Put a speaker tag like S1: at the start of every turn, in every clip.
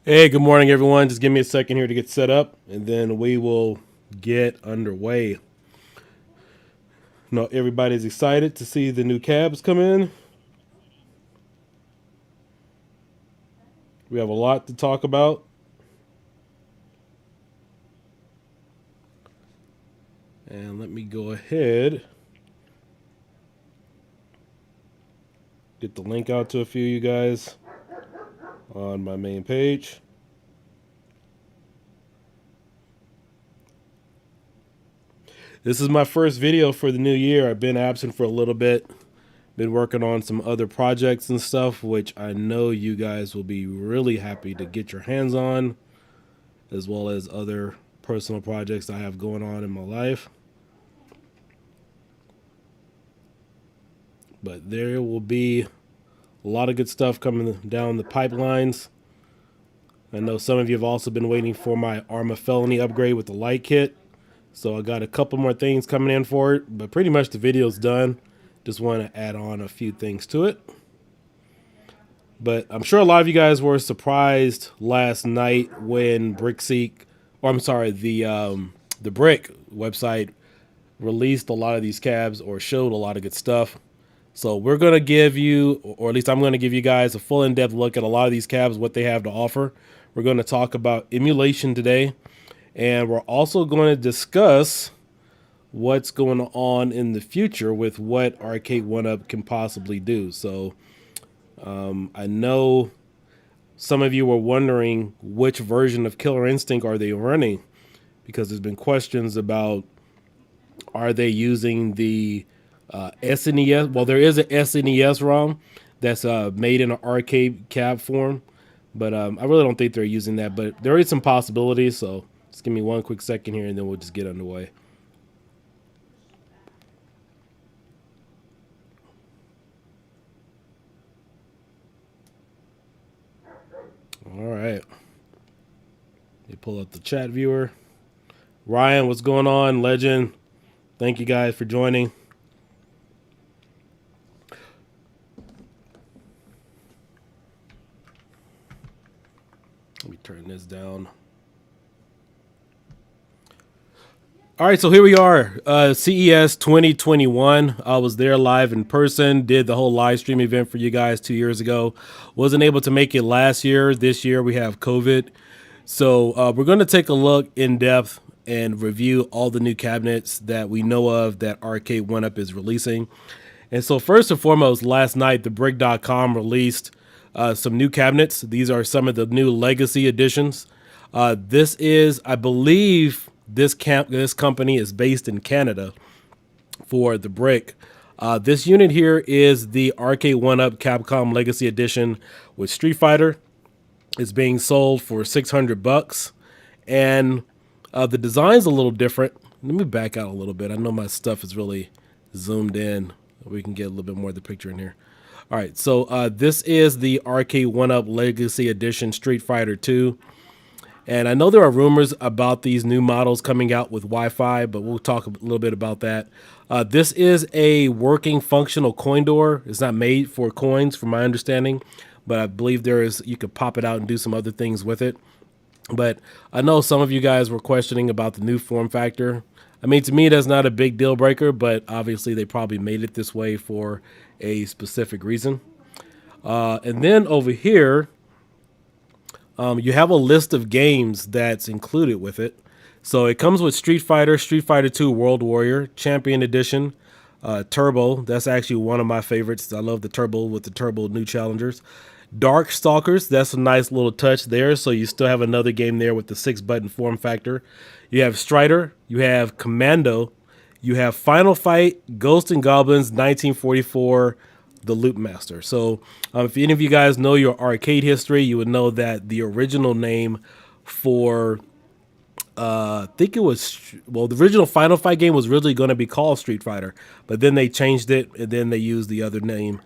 S1: Hey, good morning, everyone. Just give me a second here to get set up, and then we will get underway. No, everybody's excited to see the new cabs come in. We have a lot to talk about, and let me go ahead get the link out to a few of you guys on my main page. This is my first video for the new year. I've been absent for a little bit. Been working on some other projects and stuff, which I know you guys will be really happy to get your hands on, as well as other personal projects I have going on in my life. But there will be a lot of good stuff coming down the pipelines. I know some of you have also been waiting for my Arma Felony upgrade with the light kit. So I got a couple more things coming in for it, but pretty much the video's done. Just want to add on a few things to it. But I'm sure a lot of you guys were surprised last night when the Brick website released a lot of these cabs or showed a lot of good stuff. So we're going to give you, or at least I'm going to give you guys a full in-depth look at a lot of these cabs, what they have to offer. We're going to talk about emulation today. And we're also going to discuss what's going on in the future with what Arcade1Up can possibly do. So I know some of you were wondering which version of Killer Instinct are they running, because there's been questions about, are they using the SNES? Well, there is an SNES ROM that's made in an arcade cab form, but I really don't think they're using that. But there is some possibilities, so just give me one quick second here, and then we'll just get underway. All right. Let me pull up the chat viewer. Ryan, what's going on? Legend. Thank you guys for joining. Let me turn this down. All right, so here we are, CES 2021. I was there live in person, did the whole live stream event for you guys 2 years ago. Wasn't able to make it last year. This year we have COVID. So we're going to take a look in depth and review all the new cabinets that we know of that Arcade1Up is releasing. And so first and foremost, last night, thebrick.com released some new cabinets. These are some of the new Legacy editions. This is, I believe, this company is based in Canada for the Brick. This unit here is the Arcade1Up Capcom Legacy Edition with Street Fighter. It's being sold for $600, and the design's a little different. Let me back out a little bit. I know my stuff is really zoomed in. We can get a little bit more of the picture in here. All right, so this is the Arcade1Up Legacy Edition Street Fighter 2. And I know there are rumors about these new models coming out with Wi-Fi, but we'll talk a little bit about that. This is a working functional coin door. It's not made for coins, from my understanding, but I believe you could pop it out and do some other things with it. But I know some of you guys were questioning about the new form factor. I mean, to me, that's not a big deal breaker, but obviously they probably made it this way for a specific reason. And then over here, you have a list of games that's included with it. So it comes with Street Fighter, Street Fighter 2 World Warrior, Champion Edition, Turbo. That's actually one of my favorites. I love the Turbo with the Turbo new challengers. Dark Stalkers, that's a nice little touch there. So you still have another game there with the 6-button form factor. You have Strider, you have Commando, you have Final Fight, Ghosts and Goblins, 1944, the Loop Master. So if any of you guys know your arcade history, you would know that the original name for I think it was, well, the original Final Fight game was really going to be called Street Fighter, but then they changed it, and then they used the other name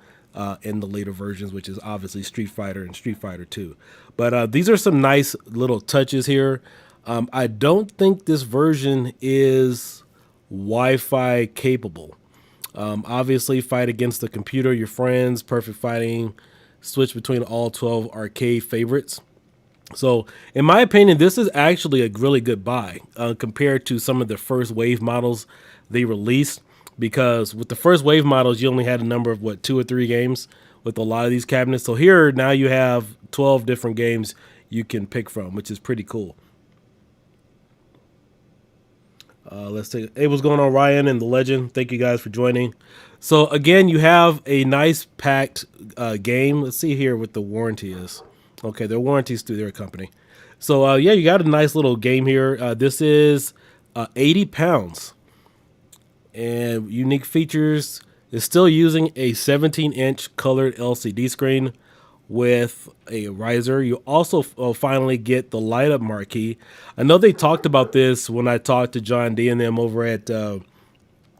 S1: in the later versions, which is obviously Street Fighter and Street Fighter 2. But these are some nice little touches here. I don't think this version is Wi-Fi capable. Obviously, fight against the computer, your friends, perfect fighting, switch between all 12 arcade favorites. So, in my opinion, this is actually a really good buy compared to some of the first wave models they released. Because with the first wave models, you only had a number of what 2 or 3 games with a lot of these cabinets. So here now you have 12 different games you can pick from, which is pretty cool. Let's take. Hey, what's going on, Ryan and the Legend? Thank you guys for joining. So again, you have a nice packed game. Let's see here what the warranty is. Okay, their warranties through their company. So yeah, you got a nice little game here. This is 80 pounds and unique features. Is still using a 17-inch colored LCD screen with a riser. You also finally get the light up marquee. I know they talked about this when I talked to John D and them over at the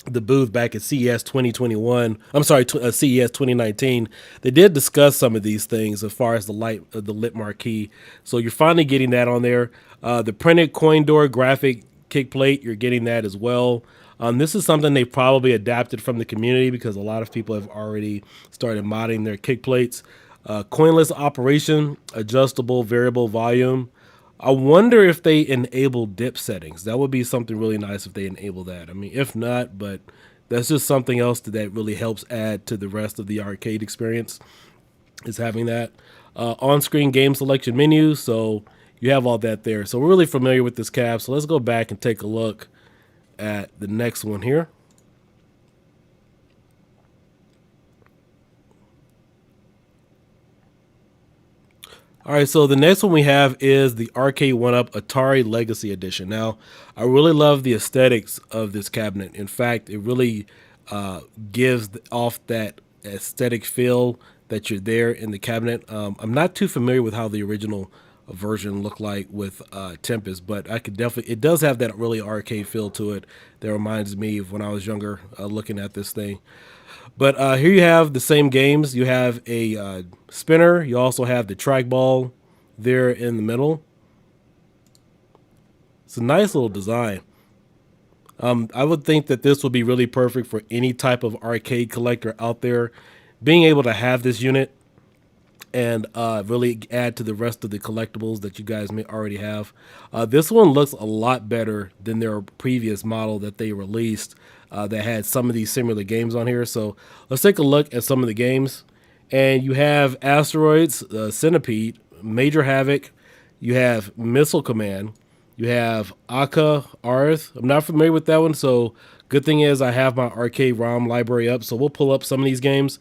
S1: booth back at CES 2021. I'm sorry, CES 2019. They did discuss some of these things as far as the light, the lit marquee. So you're finally getting that on there. The printed coin door graphic kick plate, you're getting that as well. This is something they probably adapted from the community because a lot of people have already started modding their kick plates. Coinless operation, adjustable variable volume. I wonder if they enable dip settings. That would be something really nice if they enable that. I mean, if not, but that's just something else that really helps add to the rest of the arcade experience is having that on-screen game selection menu. So you have all that there. So we're really familiar with this cab. So let's go back and take a look at the next one here. All right, so the next one we have is the Arcade1Up Atari Legacy Edition. Now, I really love the aesthetics of this cabinet. In fact, it really gives off that aesthetic feel that you're there in the cabinet. I'm not too familiar with how the original version looked like with Tempest, but I could definitely, it does have that really arcade feel to it that reminds me of when I was younger looking at this thing. But here you have the same games. You have a spinner. You also have the trackball there in the middle. It's a nice little design. I would think that this would be really perfect for any type of arcade collector out there. Being able to have this unit and really add to the rest of the collectibles that you guys may already have. This one looks a lot better than their previous model that they released that had some of these similar games on here. So let's take a look at some of the games. And you have Asteroids, Centipede, Major Havoc, you have Missile Command, you have Aka Arth. I'm not familiar with that one, so good thing is I have my arcade ROM library up, so we'll pull up some of these games.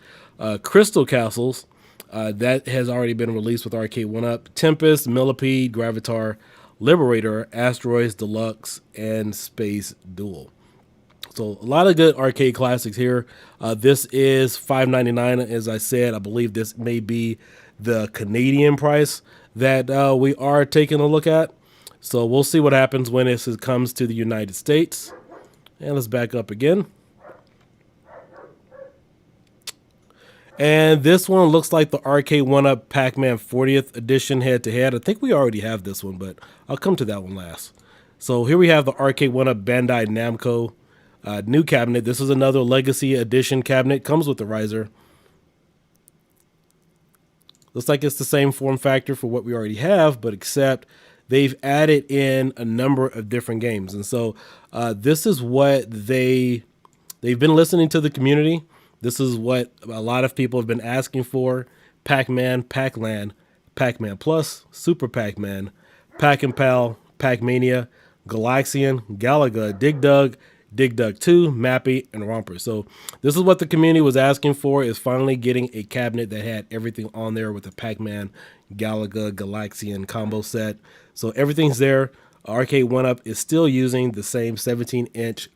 S1: Crystal Castles, that has already been released with Arcade1Up. Tempest, Millipede, Gravitar, Liberator, Asteroids Deluxe, and Space Duel. So a lot of good arcade classics here. This is $5.99, as I said. I believe this may be the Canadian price that we are taking a look at. So we'll see what happens when this comes to the United States. And let's back up again. And this one looks like the Arcade1Up Pac-Man 40th edition head-to-head. I think we already have this one, but I'll come to that one last. So here we have the Arcade1Up Bandai Namco new cabinet. This is another Legacy Edition cabinet. Comes with the riser. Looks like it's the same form factor for what we already have, but except they've added in a number of different games. And so this is what they've been listening to the community. This is what a lot of people have been asking for. Pac-Man, Pac-Land, Pac-Man Plus, Super Pac-Man, Pac-and-Pal, Pac-Mania, Galaxian, Galaga, Dig Dug, Dig Dug 2, Mappy, and Romper. So this is what the community was asking for, is finally getting a cabinet that had everything on there with the Pac-Man, Galaga, Galaxian combo set. So everything's there. Arcade1Up is still using the same 17-inch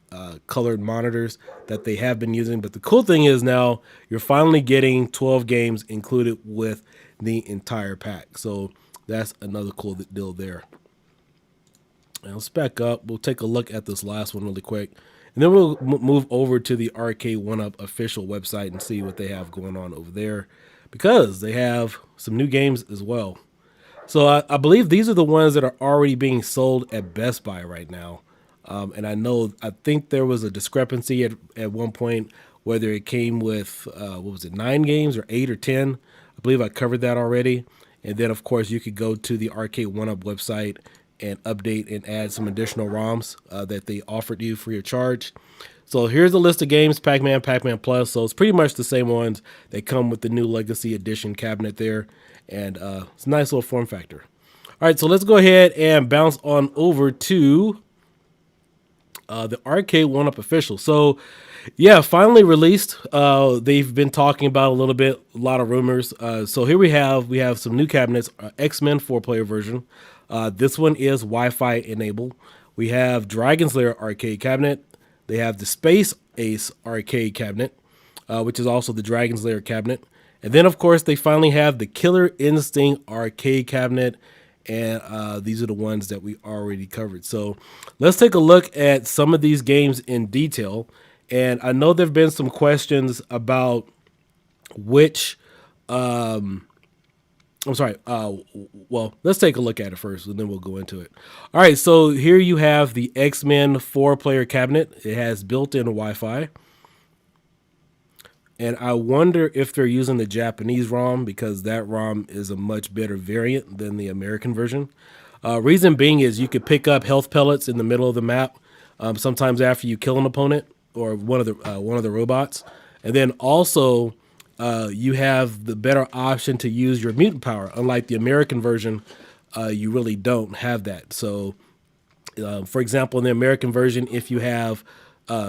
S1: colored monitors that they have been using. But the cool thing is now you're finally getting 12 games included with the entire pack. So that's another cool deal there. Now let's back up. We'll take a look at this last one really quick. And then we'll move over to the Arcade1Up official website and see what they have going on over there, because they have some new games as well. So I believe these are the ones that are already being sold at Best Buy right now. And I think there was a discrepancy at one point whether it came with, 9 games or 8 or 10. I believe I covered that already. And then, of course, you could go to the Arcade1Up website and update and add some additional ROMs that they offered you for your charge. So here's a list of games: Pac-Man, Pac-Man Plus. So it's pretty much the same ones. They come with the new Legacy Edition cabinet there, and it's a nice little form factor. All right, so let's go ahead and bounce on over to the Arcade1Up official. So yeah, finally released. They've been talking about a little bit, a lot of rumors. So here we have some new cabinets. Xmen 4-player version. This one is Wi-Fi enabled. We have Dragon's Lair arcade cabinet. They have the Space Ace arcade cabinet, which is also the Dragon's Lair cabinet. And then, of course, they finally have the Killer Instinct arcade cabinet. And these are the ones that we already covered. So let's take a look at some of these games in detail. And I know there have been some questions about which, I'm sorry. Well, let's take a look at it first, and then we'll go into it. All right, so here you have the Xmen 4-player cabinet. It has built-in Wi-Fi. And I wonder if they're using the Japanese ROM, because that ROM is a much better variant than the American version. Reason being is you could pick up health pellets in the middle of the map, sometimes after you kill an opponent or one of the robots. And then also you have the better option to use your mutant power. Unlike the American version, you really don't have that. So for example, in the American version, if you have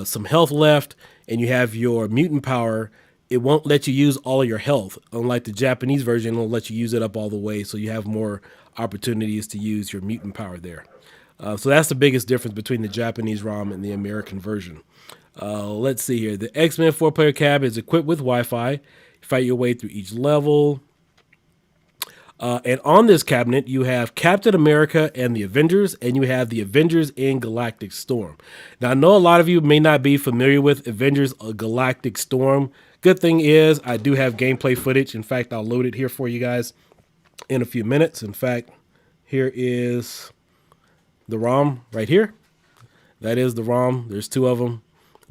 S1: some health left and you have your mutant power, it won't let you use all of your health. Unlike the Japanese version, it'll let you use it up all the way, so you have more opportunities to use your mutant power there. So that's the biggest difference between the Japanese ROM and the American version. Let's see here. The Xmen 4-player cab is equipped with Wi-Fi. You fight your way through each level. And on this cabinet, you have Captain America and the Avengers, and you have the Avengers in Galactic Storm. Now, I know a lot of you may not be familiar with Avengers Galactic Storm. Good thing is I do have gameplay footage. In fact, I'll load it here for you guys in a few minutes. In fact, here is the ROM right here. That is the ROM. There's two of them.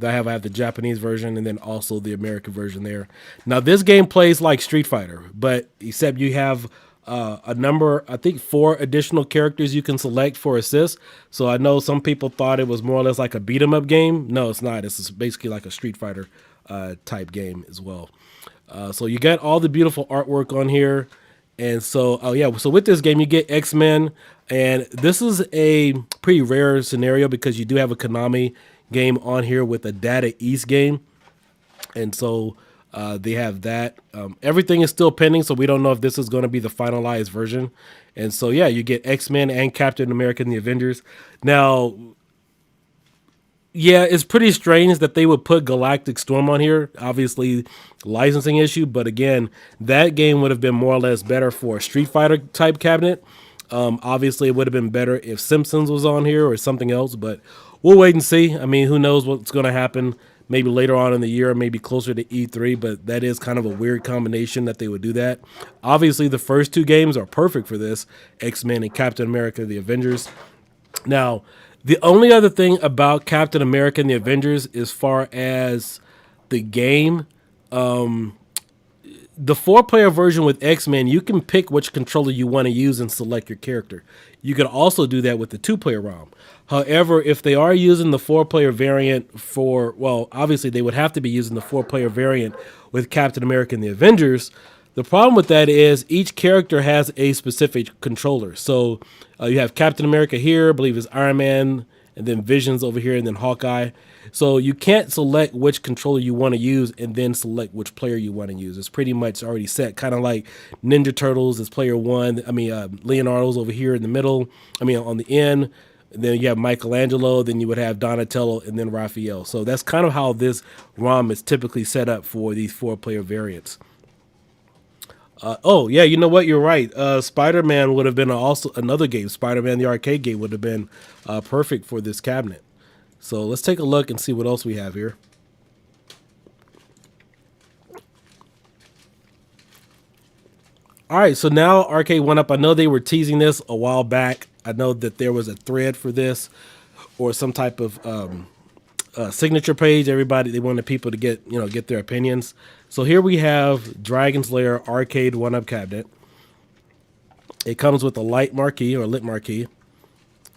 S1: I have the Japanese version and then also the American version there. Now, this game plays like Street Fighter, but except you have a number, I think 4 additional characters you can select for assists. So I know some people thought it was more or less like a beat 'em up game. No, it's not. It's basically like a Street Fighter type game as well. So you got all the beautiful artwork on here. And so, so with this game, you get Xmen, and this is a pretty rare scenario because you do have a Konami game on here with a Data East game. And so they have that. Everything is still pending, so we don't know if this is going to be the finalized version. And so, yeah, you get Xmen and Captain America and the Avengers. Now, yeah, it's pretty strange that they would put Galactic Storm on here. Obviously, licensing issue. But again, that game would have been more or less better for a Street Fighter type cabinet. Obviously, it would have been better if Simpsons was on here or something else. But we'll wait and see. I mean, who knows what's going to happen. Maybe later on in the year, maybe closer to E3. But that is kind of a weird combination that they would do that. Obviously, the first 2 games are perfect for this. X-Men and Captain America, the Avengers. Now, the only other thing about Captain America and the Avengers as far as the game, the 4-player version with X-Men, you can pick which controller you want to use and select your character. You could also do that with the 2-player ROM. However, if they are using the 4-player variant obviously they would have to be using the 4-player variant with Captain America and the Avengers. The problem with that is each character has a specific controller. So you have Captain America here, I believe it's Iron Man, and then Vision's over here, and then Hawkeye. So you can't select which controller you want to use and then select which player you want to use. It's pretty much already set, kind of like Ninja Turtles is player 1. Leonardo's over here in the middle, on the end. And then you have Michelangelo, then you would have Donatello, and then Raphael. So that's kind of how this ROM is typically set up for these 4-player variants. You know what? You're right. Spider-Man would have been also another game. Spider-Man, the arcade game, would have been perfect for this cabinet. So let's take a look and see what else we have here. All right, so now Arcade1Up. I know they were teasing this a while back. I know that there was a thread for this or some type of signature page. They wanted people to get their opinions. So here we have Dragon's Lair Arcade1Up cabinet. It comes with a light marquee or lit marquee.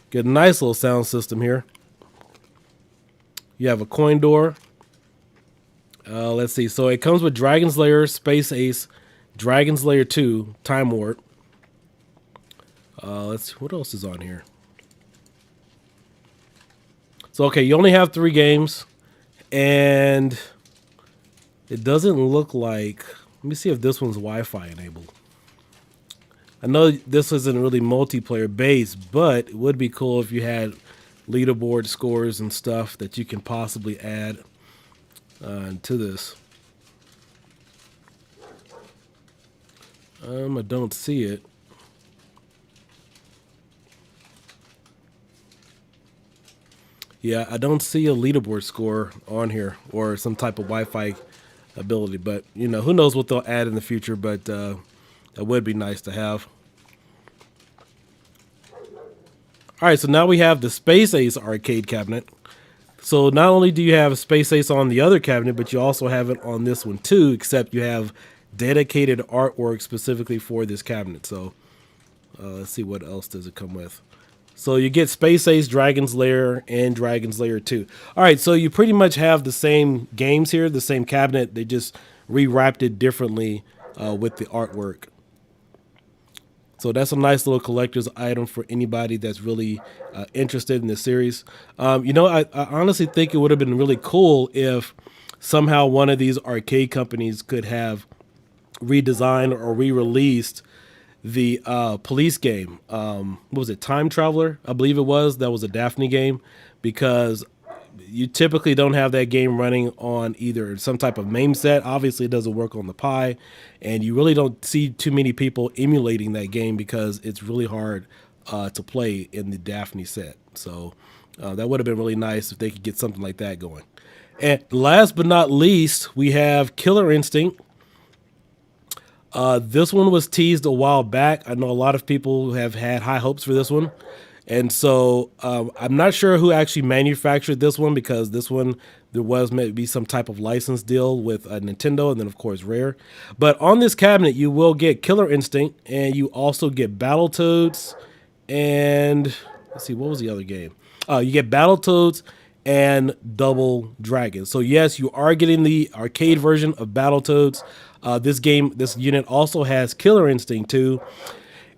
S1: Get a nice little sound system here. You have a coin door. Let's see. So it comes with Dragon's Lair, Space Ace, Dragon's Lair 2, Time Warp. Let's see. What else is on here? So, okay, you only have 3 games. And it doesn't look like... Let me see if this one's Wi-Fi enabled. I know this isn't really multiplayer based, but it would be cool if you had leaderboard scores and stuff that you can possibly add to this. I don't see it. Yeah, I don't see a leaderboard score on here or some type of Wi-Fi ability, but you know, who knows what they'll add in the future, but that would be nice to have. All right, so now we have the Space Ace arcade cabinet. So not only do you have Space Ace on the other cabinet, but you also have it on this one too, except you have dedicated artwork specifically for this cabinet. So let's see, what else does it come with? So you get Space Ace, Dragon's Lair, and Dragon's Lair 2. All right, so you pretty much have the same games here, the same cabinet. They just rewrapped it differently with the artwork. So that's a nice little collector's item for anybody that's really interested in this series. You know, I honestly think it would have been really cool if somehow one of these arcade companies could have redesigned or re-released the police game. What was it? Time Traveler, I believe it was. That was a Daphne game, because you typically don't have that game running on either some type of MAME set. Obviously, it doesn't work on the Pi, and you really don't see too many people emulating that game because it's really hard to play in the Daphne set. So that would have been really nice if they could get something like that going. And last but not least, we have Killer Instinct. This one was teased a while back. I know a lot of people have had high hopes for this one. And so I'm not sure who actually manufactured this one, because this one, there was maybe some type of license deal with Nintendo and then, of course, Rare. But on this cabinet, you will get Killer Instinct, and you also get Battletoads. And let's see, what was the other game? You get Battletoads and Double Dragon. So yes, you are getting the arcade version of Battletoads. This unit also has Killer Instinct too.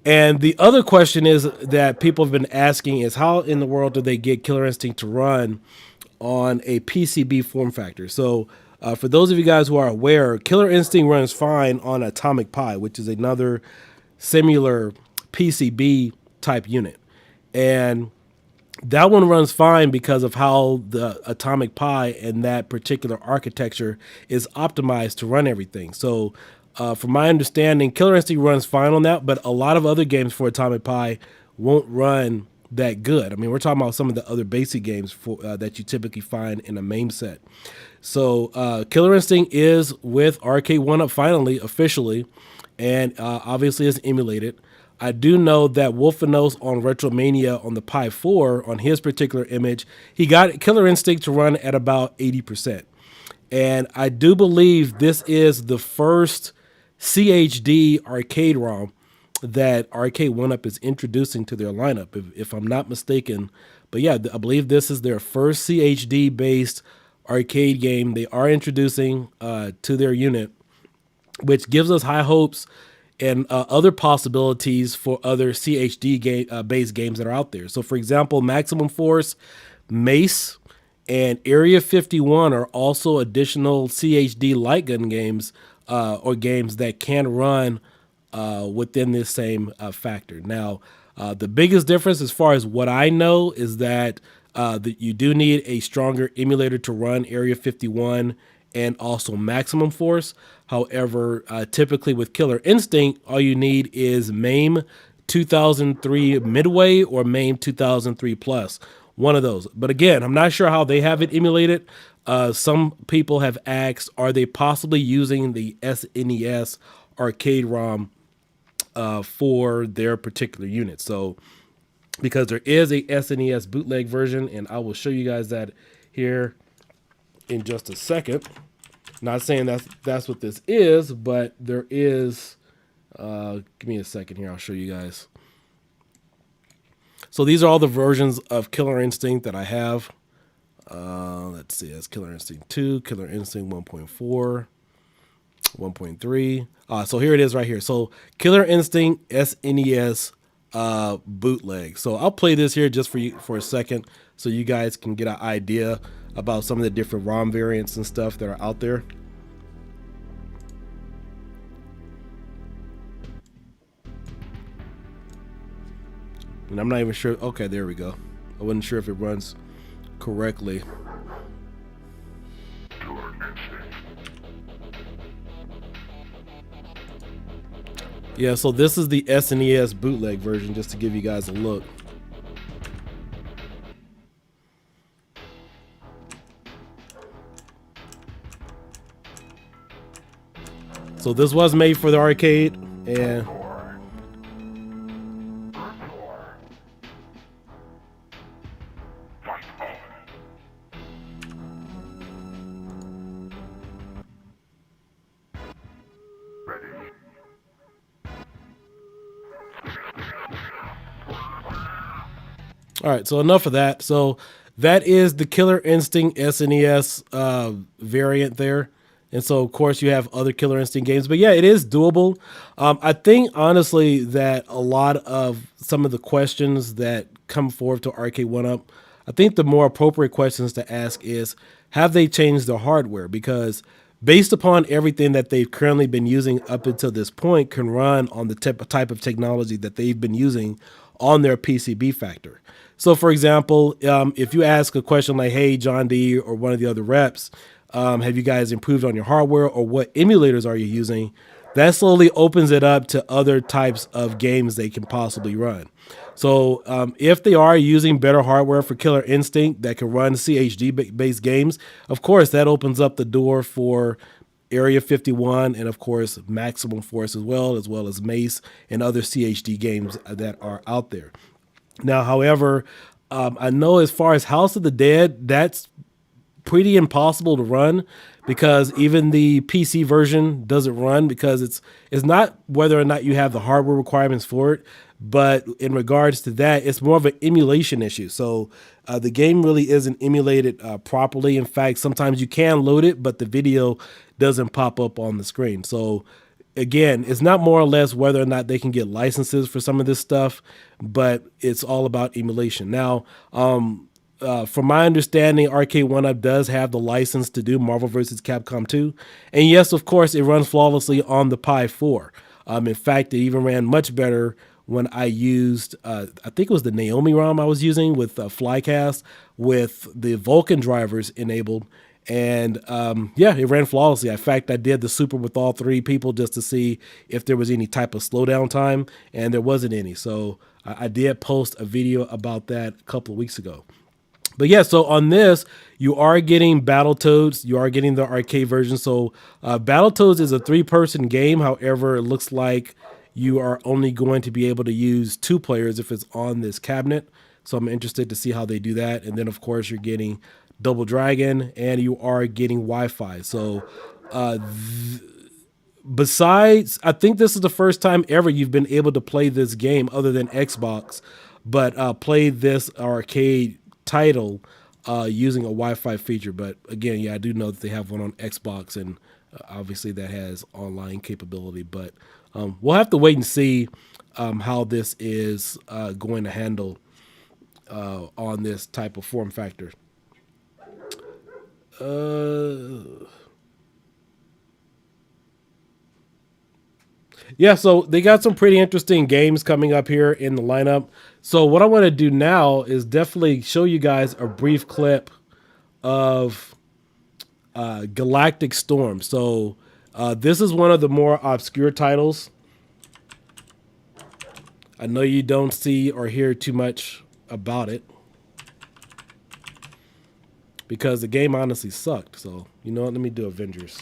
S1: And the other question is that people have been asking is, how in the world do they get Killer Instinct to run on a PCB form factor? So for those of you guys who are aware, Killer Instinct runs fine on Atomic Pi, which is another similar PCB type unit. And that one runs fine because of how the Atomic Pi and that particular architecture is optimized to run everything. So from my understanding, Killer Instinct runs fine on that, but a lot of other games for Atomic Pi won't run that good. I mean, we're talking about some of the other basic games that you typically find in a MAME set. So Killer Instinct is with Arcade1Up finally, officially, and obviously is emulated. I do know that Wolfenos on Retromania on the Pi 4, on his particular image, he got Killer Instinct to run at about 80%. And I do believe this is the first CHD arcade ROM that Arcade1Up is introducing to their lineup, if I'm not mistaken. But yeah, I believe this is their first CHD based arcade game they are introducing to their unit, which gives us high hopes and other possibilities for other CHD based games that are out there. So for example, Maximum Force, Mace, and Area 51 are also additional CHD light gun games or games that can run within this same factor. Now, the biggest difference as far as what I know is that you do need a stronger emulator to run Area 51 and also Maximum Force. However, typically with Killer Instinct, all you need is MAME 2003 Midway or MAME 2003 Plus. One of those. But again, I'm not sure how they have it emulated. Some people have asked, are they possibly using the SNES arcade ROM for their particular unit? So, because there is a SNES bootleg version, and I will show you guys that here in just a second. Not saying that's what this is, but there is, Give me a second here. I'll show you guys. So these are all the versions of Killer Instinct that I have. Let's see. That's Killer Instinct 2, Killer Instinct 1.4, 1.3. So here it is right here. So Killer Instinct SNES bootleg. So I'll play this here just for you for a second so you guys can get an idea about some of the different ROM variants and stuff that are out there. And I'm not even sure. Okay, there we go. I wasn't sure if it runs correctly. Yeah, so this is the SNES bootleg version, just to give you guys a look. So this was made for the arcade, and all right, so enough of that. So that is the Killer Instinct SNES variant there. And so, of course, you have other Killer Instinct games. But yeah, it is doable. I think, honestly, that a lot of some of the questions that come forward to Arcade1Up, I think the more appropriate questions to ask is, have they changed the hardware? Because based upon everything that they've currently been using up until this point can run on the type of technology that they've been using on their PCB factor. So, for example, if you ask a question like, hey, John D. or one of the other reps, have you guys improved on your hardware, or what emulators are you using? That slowly opens it up to other types of games they can possibly run. So if they are using better hardware for Killer Instinct that can run CHD-based games, of course, that opens up the door for Area 51 and, of course, Maximum Force as well as Mace and other CHD games that are out there. Now, however, I know as far as House of the Dead, that's pretty impossible to run because even the PC version doesn't run because it's not whether or not you have the hardware requirements for it, but in regards to that, it's more of an emulation issue. So the game really isn't emulated properly. In fact, sometimes you can load it, but the video doesn't pop up on the screen. So again, it's not more or less whether or not they can get licenses for some of this stuff, but it's all about emulation. Now, from my understanding, Arcade1Up does have the license to do Marvel vs. Capcom 2. And yes, of course, it runs flawlessly on the Pi 4. In fact, it even ran much better when I used, I think it was the Naomi ROM I was using with Flycast with the Vulkan drivers enabled. And yeah, it ran flawlessly. In fact, I did the super with all three people just to see if there was any type of slowdown time, and there wasn't any. So I did post a video about that a couple of weeks ago. But yeah, so on this, you are getting Battletoads. You are getting the arcade version. So Battletoads is a 3-person game. However, it looks like you are only going to be able to use 2 players if it's on this cabinet. So I'm interested to see how they do that. And then, of course, you're getting Double Dragon, and you are getting Wi-Fi. So besides, I think this is the first time ever you've been able to play this game other than Xbox, but play this arcade title using a Wi-Fi feature. But again, yeah, I do know that they have one on Xbox, and obviously that has online capability. But we'll have to wait and see how this is going to handle on this type of form factor. Yeah, so they got some pretty interesting games coming up here in the lineup. So what I want to do now is definitely show you guys a brief clip of Galactic Storm. So this is one of the more obscure titles. I know you don't see or hear too much about it because the game honestly sucked. So, you know what? Let me do Avengers.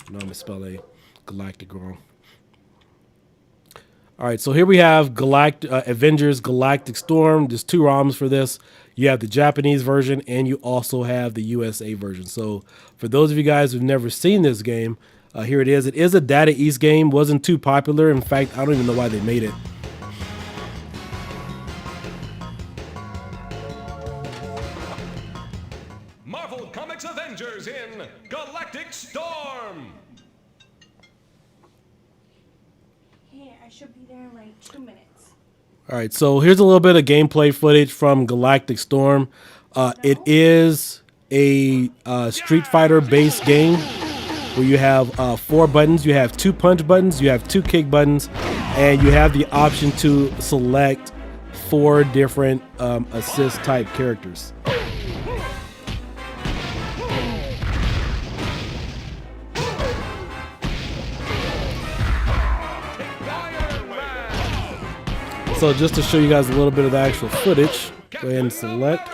S1: No, I'm spelling Galactic wrong. All right, so here we have Avengers Galactic Storm. There's 2 ROMs for this. You have the Japanese version, and you also have the USA version. So for those of you guys who've never seen this game, Here it is. It is a Data East game. Wasn't too popular. In fact, I don't even know why they made it.
S2: Marvel Comics Avengers in Galactic Storm.
S3: Hey, I should be there in like 2 minutes.
S1: All right, so here's a little bit of gameplay footage from Galactic Storm. It is a Street Fighter based game where you have 4 buttons. You have 2 punch buttons, you have 2 kick buttons, and you have the option to select 4 different assist type characters. So just to show you guys a little bit of the actual footage, go ahead and select.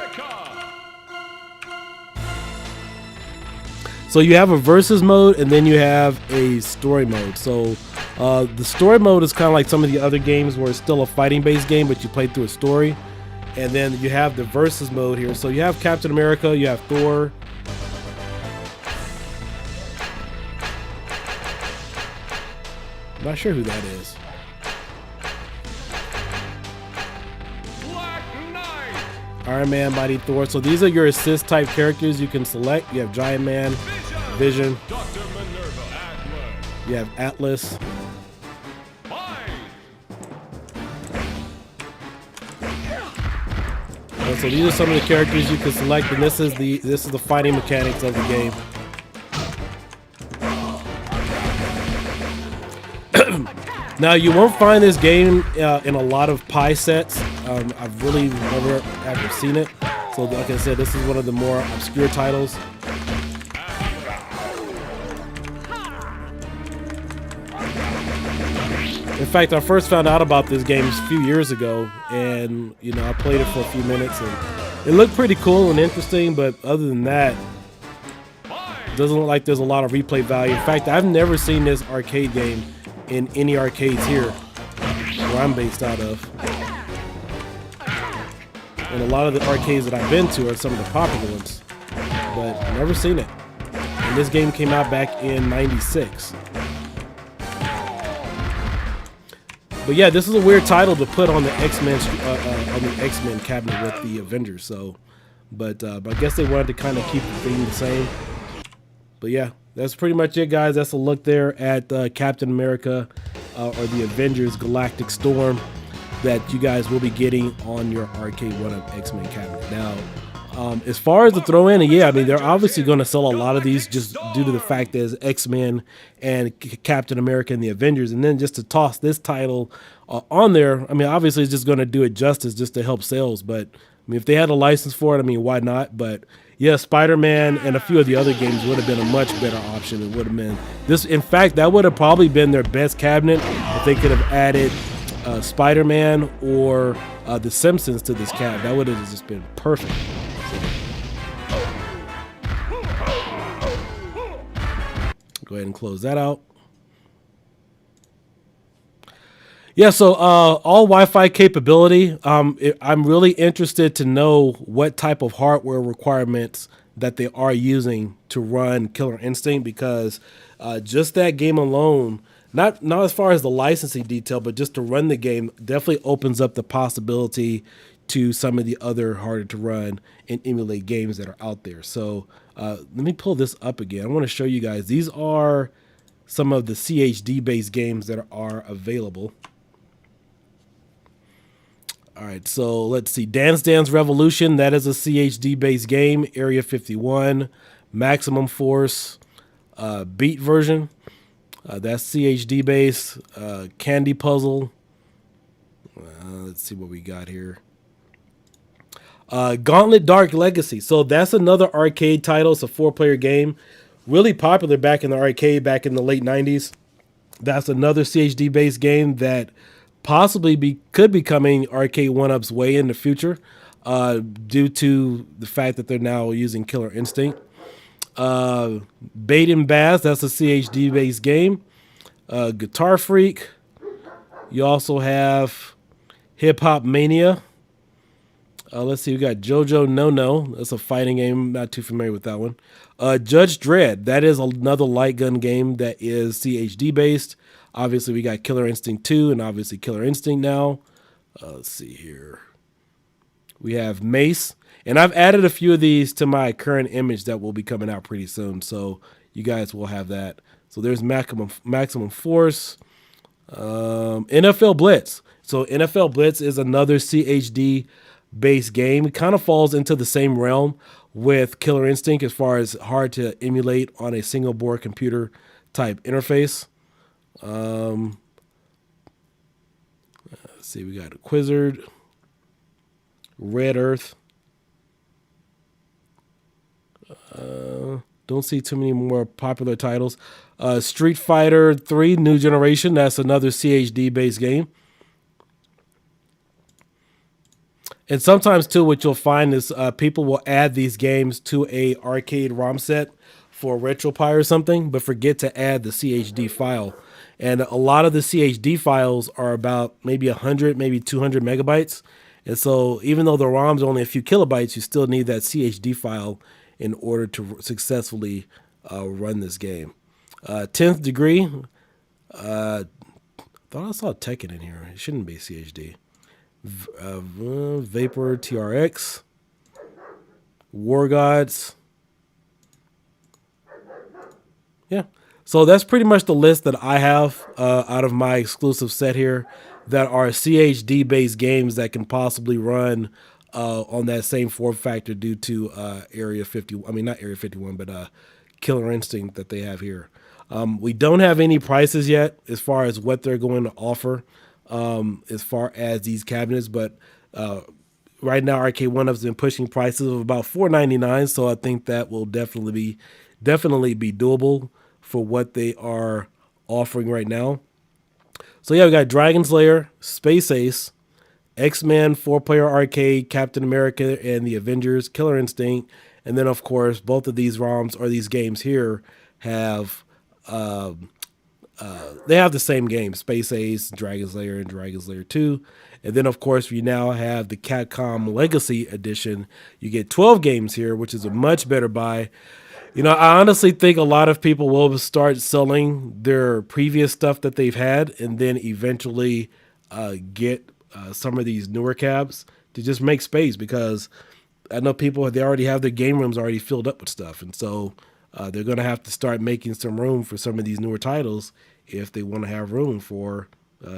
S1: So you have a versus mode and then you have a story mode. So the story mode is kind of like some of the other games where it's still a fighting based game, but you play through a story. And then you have the versus mode here. So you have Captain America, you have Thor. I'm not sure who that is. Iron Man, Mighty Thor. So these are your assist type characters you can select. You have Giant Man, Vision. You have Atlas. And so these are some of the characters you can select, and this is the fighting mechanics of the game. Now you won't find this game in a lot of pie sets. I've really never ever seen it. So like I said, this is one of the more obscure titles. In fact, I first found out about this game a few years ago, and you know, I played it for a few minutes, and it looked pretty cool and interesting. But other than that, it doesn't look like there's a lot of replay value. In fact, I've never seen this arcade game in any arcades here where I'm based out of. And a lot of the arcades that I've been to are some of the popular ones, but never seen it. And this game came out back in '96. But yeah, this is a weird title to put on the Xmen cabinet with the Avengers. So, but I guess they wanted to kind of keep the theme the same. But yeah, that's pretty much it, guys. That's a look there at Captain America or the Avengers Galactic Storm that you guys will be getting on your Arcade1Up Xmen cabinet. Now, as far as the throw in, yeah, I mean, they're obviously going to sell a lot of these just due to the fact that it's X-Men and Captain America and the Avengers. And then just to toss this title on there, I mean, obviously it's just going to do it justice just to help sales. But I mean, if they had a license for it, I mean, why not? But yeah, Spider-Man and a few of the other games would have been a much better option. It would have been this. In fact, that would have probably been their best cabinet if they could have added Spider-Man or The Simpsons to this cabinet. That would have just been perfect. Go ahead and close that out. Yeah, so all Wi-Fi capability. I'm really interested to know what type of hardware requirements that they are using to run Killer Instinct, because just that game alone, not as far as the licensing detail, but just to run the game definitely opens up the possibility to some of the other harder to run and emulate games that are out there. So let me pull this up again. I want to show you guys. These are some of the CHD based games that are available. All right, so let's see. Dance Dance Revolution, that is a CHD based game. Area 51, Maximum Force, Beat version. That's CHD based. Candy Puzzle. Let's see what we got here. Gauntlet Dark Legacy. So that's another arcade title. It's a 4-player game. Really popular back in the arcade back in the late 90s. That's another CHD based game that possibly could be coming Arcade1Up's way in the future due to the fact that they're now using Killer Instinct. Bait and Bass, that's a CHD based game. Guitar Freak. You also have Hip Hop Mania. Let's see. We got JoJo No No. That's a fighting game. Not too familiar with that one. Judge Dredd. That is another light gun game that is CHD based. Obviously, we got Killer Instinct 2 and obviously Killer Instinct now. Let's see here. We have Mace. And I've added a few of these to my current image that will be coming out pretty soon. So you guys will have that. So there's Maximum Force. NFL Blitz. So NFL Blitz is another CHD based game. It kind of falls into the same realm with Killer Instinct as far as hard to emulate on a single board computer type interface. Let's see, we got a Quizzard, Red Earth. Don't see too many more popular titles. Street Fighter 3 New Generation. That's another CHD based game. And sometimes too, what you'll find is people will add these games to a arcade ROM set for retropie or something, but forget to add the CHD file. And a lot of the CHD files are about maybe 100, maybe 200 megabytes. And so even though the ROM's only a few kilobytes, you still need that CHD file in order to successfully run this game. 10th Degree. Thought I saw Tekken in here. It shouldn't be CHD. Vapor TRX. War Gods. Yeah. So that's pretty much the list that I have out of my exclusive set here that are CHD based games that can possibly run on that same form factor due to Area 50. I mean, not Area 51, but Killer Instinct that they have here. We don't have any prices yet as far as what they're going to offer as far as these cabinets, but right now Arcade1Up's been pushing prices of about $4.99, so I think that will definitely be doable for what they are offering right now. So yeah, we got Dragon's Lair, Space Ace, Xmen 4-player arcade, Captain America and the Avengers, Killer Instinct, and then of course both of these ROMs or these games here have they have the same game, Space Ace, Dragon's Lair, and Dragon's Lair 2. And then of course we now have the Capcom Legacy edition. You get 12 games here, which is a much better buy. You know, I honestly think a lot of people will start selling their previous stuff that they've had and then eventually get some of these newer cabs to just make space, because I know people, they already have their game rooms already filled up with stuff. And so they're going to have to start making some room for some of these newer titles if they want to have room for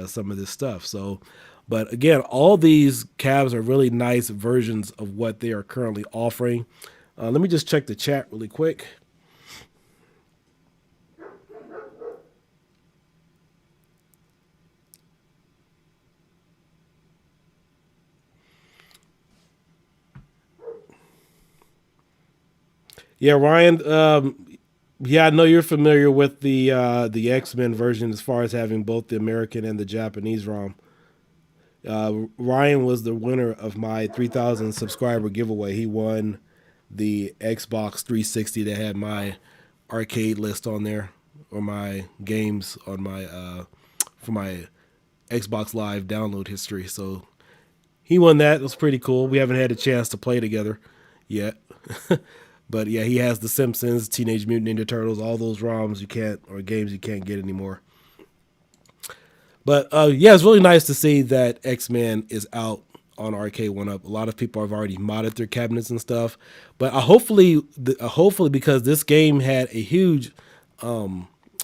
S1: some of this stuff. So, but again, all these cabs are really nice versions of what they are currently offering. Let me just check the chat really quick. Yeah, Ryan. Yeah, I know you're familiar with the Xmen version as far as having both the American and the Japanese ROM. Ryan was the winner of my 3,000 subscriber giveaway. He won the Xbox 360 that had my arcade list on there, or my games on my for my Xbox Live download history. So he won that. It was pretty cool. We haven't had a chance to play together yet. But yeah, he has The Simpsons, Teenage Mutant Ninja Turtles, all those ROMs you can't, or games you can't get anymore. But yeah, it's really nice to see that Xmen is out on Arcade1Up. A lot of people have already modded their cabinets and stuff. But hopefully because this game had a huge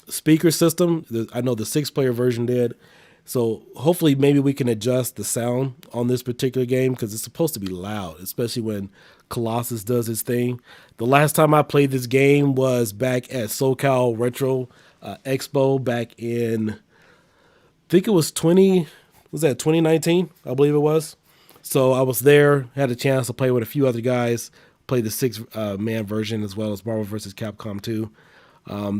S1: speaker system. I know the 6-player version did. So hopefully maybe we can adjust the sound on this particular game, because it's supposed to be loud, especially when Colossus does his thing. The last time I played this game was back at SoCal Retro Expo back in, I think it was 2019, I believe it was. So I was there, had a chance to play with a few other guys, played the 6-man version as well as Marvel vs. Capcom 2.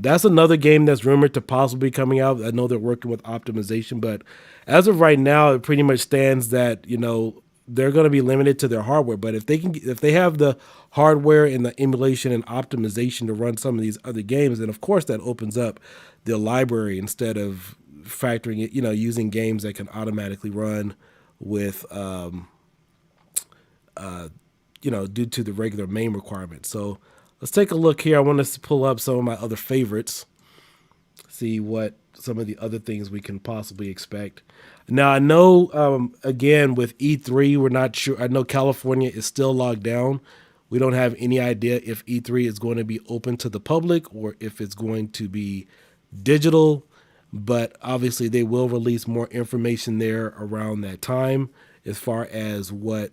S1: That's another game that's rumored to possibly be coming out. I know they're working with optimization, but as of right now, it pretty much stands that, you know, they're going to be limited to their hardware. But if they have the hardware and the emulation and optimization to run some of these other games, then of course that opens up the library instead of factoring it, you know, using games that can automatically run with due to the regular main requirement. So let's take a look here. I want us to pull up some of my other favorites, see what some of the other things we can possibly expect. Now, I know, again, with E3, we're not sure. I know California is still locked down. We don't have any idea if E3 is going to be open to the public or if it's going to be digital, but obviously they will release more information there around that time as far as what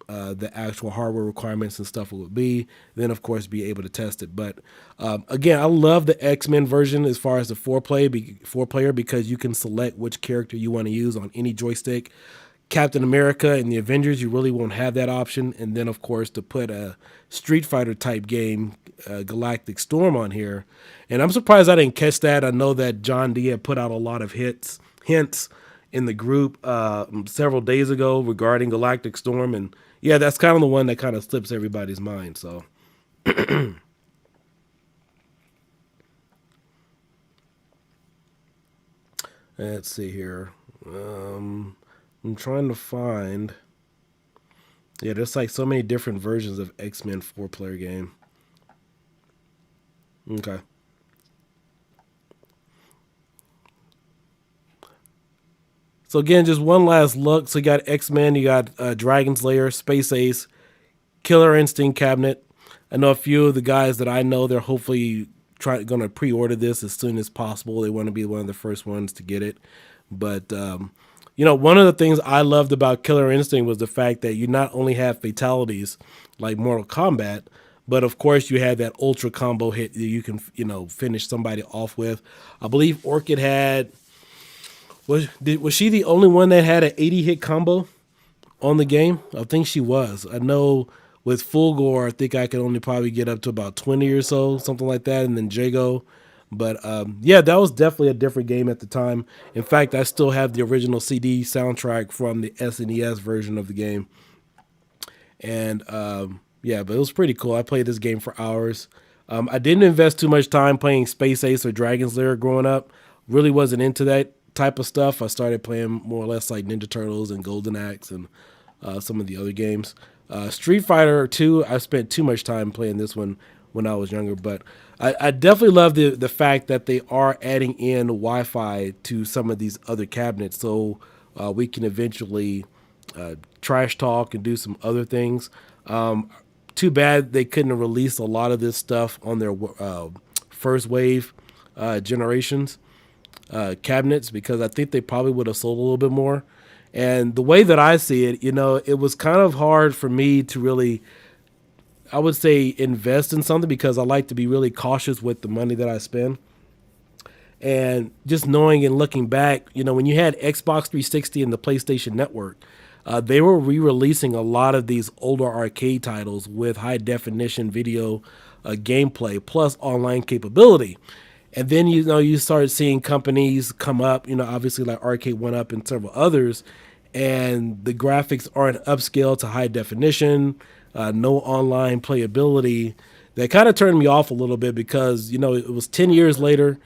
S1: the actual hardware requirements and stuff would be. Then, of course, be able to test it. But again, I love the Xmen version as far as the four player because you can select which character you want to use on any joystick. Captain America and the Avengers, you really won't have that option. And then, of course, to put a Street Fighter type game, Galactic Storm, on here. And I'm surprised I didn't catch that. I know that John D had put out a lot of hints in the group several days ago regarding Galactic Storm. And yeah, that's kind of the one that kind of slips everybody's mind. So let's see here. I'm trying to find. Yeah, there's like so many different versions of Xmen 4-player game. Okay. So again, just one last look. So you got Xmen, you got Dragon's Lair, Space Ace, Killer Instinct cabinet. I know a few of the guys that I know, they're hopefully going to pre-order this as soon as possible. They want to be one of the first ones to get it. But one of the things I loved about Killer Instinct was the fact that you not only have fatalities like Mortal Kombat, but of course you had that ultra combo hit that you can finish somebody off with. I believe Orchid had. Was she the only one that had an 80 hit combo on the game? I think she was. I know with Fulgore, I think I could only probably get up to about 20 or so, something like that, and then Jago. But yeah, that was definitely a different game at the time. In fact, I still have the original CD soundtrack from the SNES version of the game. And yeah, but it was pretty cool. I played this game for hours. I didn't invest too much time playing Space Ace or Dragon's Lair growing up. Really wasn't into that type of stuff. I started playing more or less like Ninja Turtles and Golden Axe and some of the other games. Street Fighter 2, I spent too much time playing this one when I was younger, but I definitely love the fact that they are adding in Wi-Fi to some of these other cabinets, so we can eventually trash talk and do some other things. Too bad they couldn't release a lot of this stuff on their first wave generations cabinets, because I think they probably would have sold a little bit more. And the way that I see it, it was kind of hard for me to really, I would say, invest in something, because I like to be really cautious with the money that I spend. And just knowing and looking back, when you had Xbox 360 and the PlayStation Network, they were re-releasing a lot of these older arcade titles with high definition video gameplay plus online capability. And then, you start seeing companies come up, obviously like Arcade1Up and several others, and the graphics aren't upscaled to high definition, no online playability. That kind of turned me off a little bit, because, it was 10 years later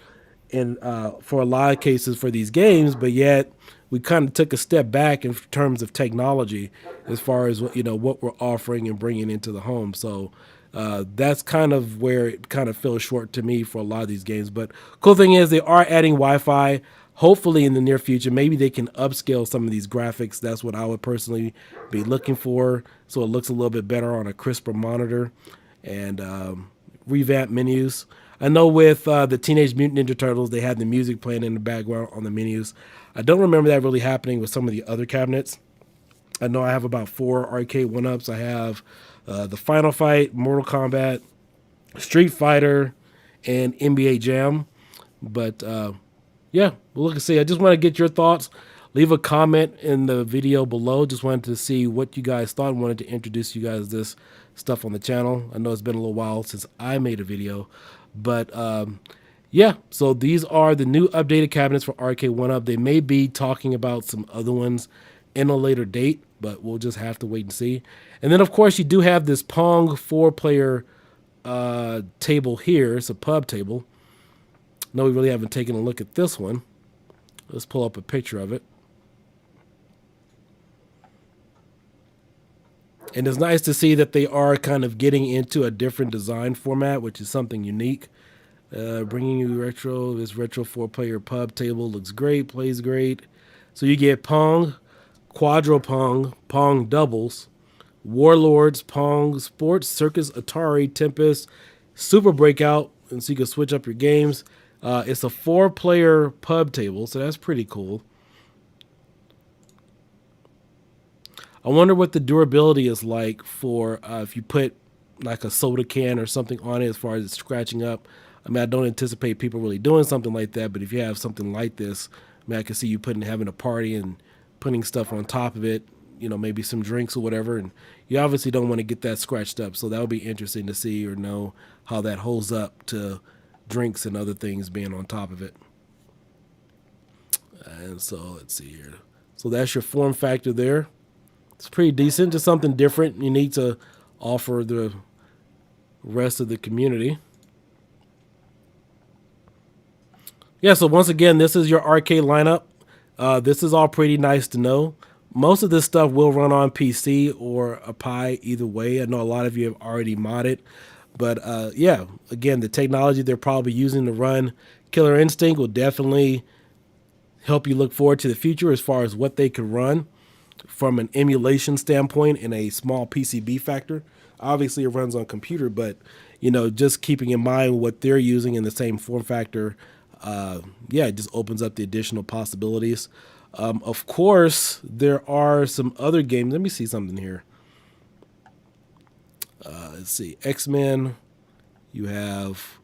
S1: in for a lot of cases for these games, but yet we kind of took a step back in terms of technology as far as what we're offering and bringing into the home. So that's kind of where it kind of fell short to me for a lot of these games. But cool thing is they are adding Wi-Fi. Hopefully in the near future, maybe they can upscale some of these graphics. That's what I would personally be looking for, so it looks a little bit better on a crisper monitor, and revamp menus. I know with the Teenage Mutant Ninja Turtles, they had the music playing in the background on the menus. I don't remember that really happening with some of the other cabinets. I know I have about 4 Arcade1Ups. I have the Final Fight, Mortal Kombat, Street Fighter, and NBA Jam. But yeah, we'll look and see. I just want to get your thoughts. Leave a comment in the video below. Just wanted to see what you guys thought. Wanted to introduce you guys this stuff on the channel. I know it's been a little while since I made a video, but yeah, so these are the new updated cabinets for Arcade1Up. They may be talking about some other ones in a later date, but we'll just have to wait and see. And then, of course, you do have this Pong 4-player table here. It's a pub table. No, we really haven't taken a look at this one. Let's pull up a picture of it. And it's nice to see that they are kind of getting into a different design format, which is something unique. Bringing you retro, this retro 4-player pub table looks great, plays great. So you get Pong, Quadro Pong, Pong doubles, Warlords, Pong, Sports, Circus, Atari, Tempest, Super Breakout, and so you can switch up your games. It's a 4-player pub table, so that's pretty cool. I wonder what the durability is like for if you put like a soda can or something on it as far as it's scratching up. I mean, I don't anticipate people really doing something like that, but if you have something like this, I mean, I can see you having a party and putting stuff on top of it, you know, maybe some drinks or whatever, and you obviously don't want to get that scratched up. So that would be interesting to see or know how that holds up to drinks and other things being on top of it. And so let's see here. So that's your form factor there. It's pretty decent, just something different, unique to offer the rest of the community. Yeah, so once again, this is your arcade lineup. This is all pretty nice to know. Most of this stuff will run on PC or a Pi either way. I know a lot of you have already modded. But yeah, again, the technology they're probably using to run Killer Instinct will definitely help you look forward to the future as far as what they could run from an emulation standpoint in a small PCB factor. Obviously, it runs on computer, but you know, just keeping in mind what they're using in the same form factor, yeah, it just opens up the additional possibilities. Of course, there are some other games. Let me see something here. Let's see, Xmen. You have,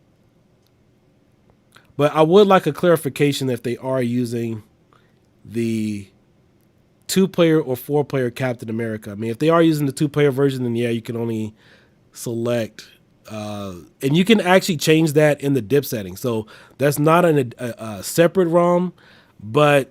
S1: but I would like a clarification if they are using the 2-player or 4-player Captain America. I mean, if they are using the 2-player version, then yeah, you can only select, and you can actually change that in the dip setting. So that's not a separate ROM, but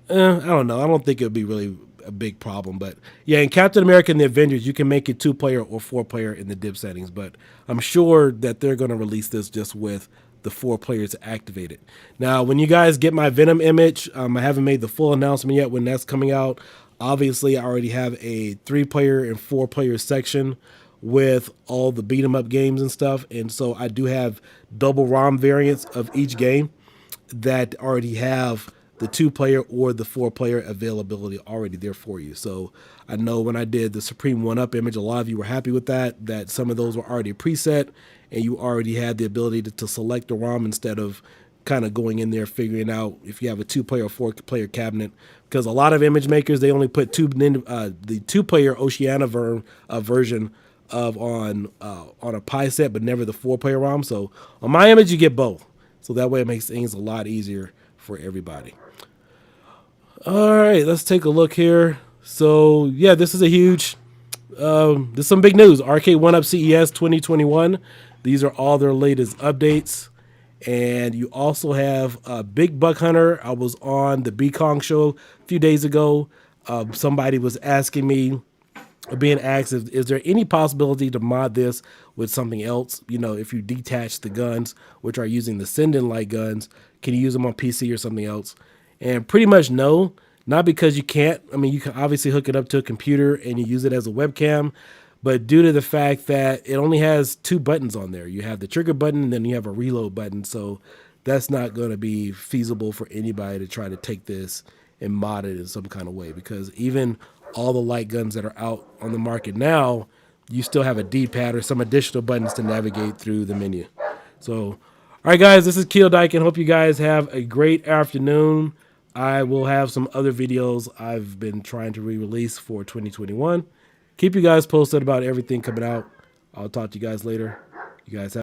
S1: I don't know. I don't think it would be really a big problem. But yeah, in Captain America and the Avengers, you can make it 2-player or 4-player in the dip settings. But I'm sure that they're going to release this just with the 4 players activated. Now, when you guys get my Venom image, I haven't made the full announcement yet when that's coming out. Obviously, I already have a 3-player and 4-player section with all the beat 'em up games and stuff. And so I do have double ROM variants of each game that already have the 2-player or the 4-player availability already there for you. So I know when I did the Supreme 1-Up image, a lot of you were happy with that some of those were already preset and you already had the ability to select the ROM instead of kind of going in there figuring out if you have a 2-player or 4-player cabinet. Because a lot of image makers, they only put the 2-player Oceania version of on a Pi set, but never the 4-player ROM. So on my image, you get both. So that way it makes things a lot easier for everybody. All right, let's take a look here. So yeah, this is a huge, this is some big news. Arcade1Up CES 2021. These are all their latest updates. And you also have Big Buck Hunter. I was on the B-Kong show a few days ago. Somebody was asking me, being asked, is there any possibility to mod this with something else? You know, if you detach the guns, which are using the send-in light guns, can you use them on PC or something else? And pretty much no, not because you can't. I mean, you can obviously hook it up to a computer and you use it as a webcam, but due to the fact that it only has 2 buttons on there. You have the trigger button and then you have a reload button. So that's not going to be feasible for anybody to try to take this and mod it in some kind of way, because even all the light guns that are out on the market now, you still have a D-pad or some additional buttons to navigate through the menu. So, all right, guys, this is Keel Dyke, and hope you guys have a great afternoon. I will have some other videos I've been trying to re-release for 2021. Keep you guys posted about everything coming out. I'll talk to you guys later. You guys have